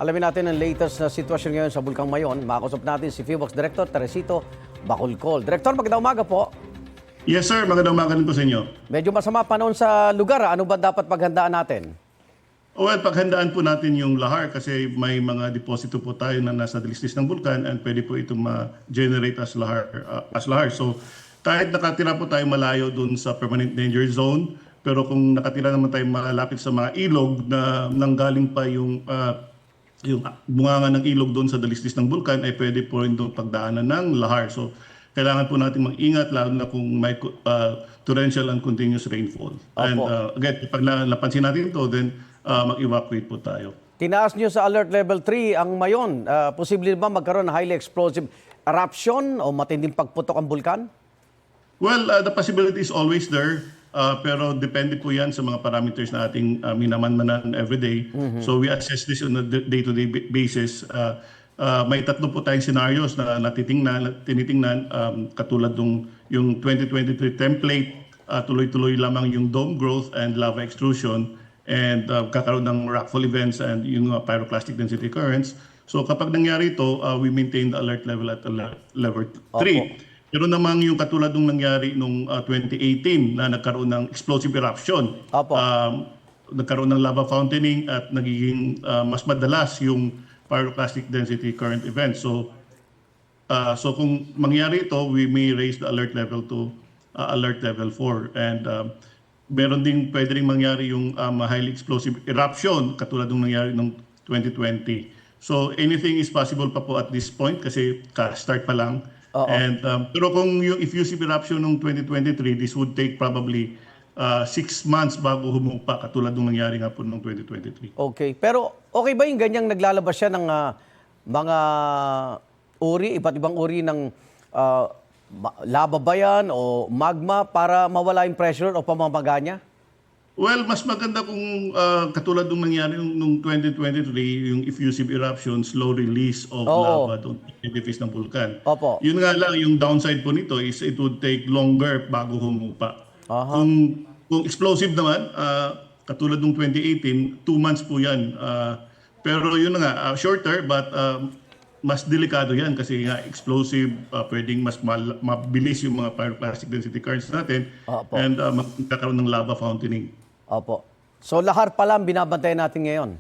Alamin natin ang latest na sitwasyon ngayon sa Bulkang Mayon. Makakusap natin si PHIVOLCS Director Teresito Bacolcol. Director, magandang umaga po. Yes sir, magandang umaga rin po sa inyo. Medyo masama panahon sa lugar. Ano ba dapat paghandaan natin? Well, paghandaan po natin yung lahar kasi may mga deposito po tayo na nasa dilistis ng bulkan and pwede po ito ma-generate as lahar. So kahit nakatira po tayo malayo dun sa permanent danger zone, pero kung nakatira naman tayo malapit sa mga ilog na nanggaling pa yung bunganga ng ilog doon sa dalistis ng bulkan, ay pwede po rin doon pagdaanan ng lahar. So kailangan po natin mag-ingat lalo na kung may torrential and continuous rainfall. Opo. And again, pag napansin natin ito, then mag-evacuate po tayo. Tinaas nyo sa Alert Level 3 ang Mayon. Posible ba magkaroon ng highly explosive eruption o matinding pagputok ang bulkan? Well, the possibility is always there. Pero depende po yan sa mga parameters na ating minamanmanan everyday. So we assess this on a day-to-day basis. May tatlo po tayong scenarios na tinitingnan katulad yung 2023 template, tuloy-tuloy lamang yung dome growth and lava extrusion, and kakaroon ng rockfall events and yung pyroclastic density currents. So kapag nangyari ito, we maintain the alert level at level 3. Opo. Pero namang yung katulad nung nangyari nung 2018 na nagkaroon ng explosive eruption. Opo. Nagkaroon ng lava fountaining at nagiging mas madalas yung pyroclastic density current events. So kung mangyari ito, we may raise the alert level to alert level 4. And meron ding pwede ring mangyari yung highly explosive eruption katulad nung nangyari nung 2020. So anything is possible pa po at this point kasi start pa lang. And pero kung yung effusive eruption ng 2023, this would take probably 6 months bago humupa katulad ng nangyari nga po noong 2023. Okay. Pero okay ba yung ganyang naglalabas siya ng mga uri, iba't ibang uri ng lava ba yan o magma para mawala yung pressure o pamamaga niya? Well, mas maganda kung katulad ng nangyari nung 2023, yung effusive eruption, slow release of lava doon sa edifice ng bulkan. Opo. Yun nga lang, yung downside po nito is it would take longer bago humupa. Kung explosive naman, katulad nung 2018, 2 months po yan. Pero yun nga, shorter but mas delikado yan kasi nga explosive, pwedeng mas mabilis yung mga pyroclastic density currents natin. Opo. And magkakaroon ng lava fountaining. Opo. So lahar pa lang binabantayan natin ngayon?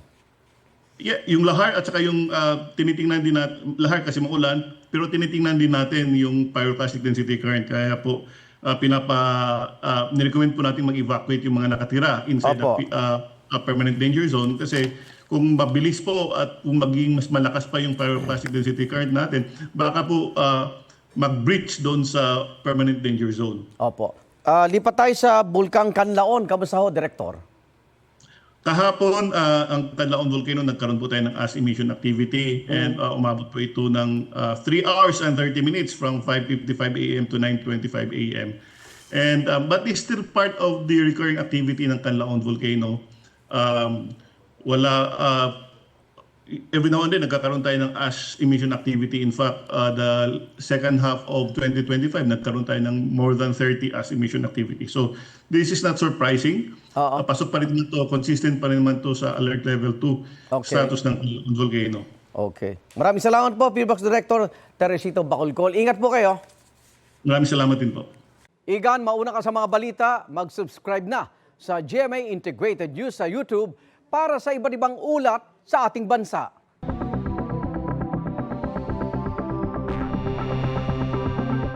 Yeah, yung lahar at saka yung tinitingnan din natin, lahar kasi maulan, pero tinitingnan din natin yung pyroclastic density current. Kaya po nirecommend po natin mag-evacuate yung mga nakatira inside the permanent danger zone kasi kung mabilis po at kung maging mas malakas pa yung pyroclastic density current natin, baka po mag-breach doon sa permanent danger zone. Opo. Lipat tayo sa Bulkang Canlaon. Kamusta ho, Director? Kahapon, ang Canlaon Volcano, nagkaroon po tayo ng ash emission activity and umabot po ito ng 3 hours and 30 minutes from 5:55 a.m. to 9:25 a.m. And but it's still part of the recurring activity ng Canlaon Volcano. Every now and then nagkakaroon tayo ng ash emission activity. In fact, the second half of 2025 nagkaroon tayo ng more than 30 ash emission activity. So this is not surprising. Pasok pa rin naman to, consistent pa rin naman to sa alert level 2 status ng volcano. Okay. Maraming salamat po, PHIVOLCS Director Teresito Bacolcol. Ingat po kayo. Maraming salamat din po. Igan, mauna ka sa mga balita, mag-subscribe na sa GMA Integrated News sa YouTube para sa iba't ibang ulat sa ating bansa.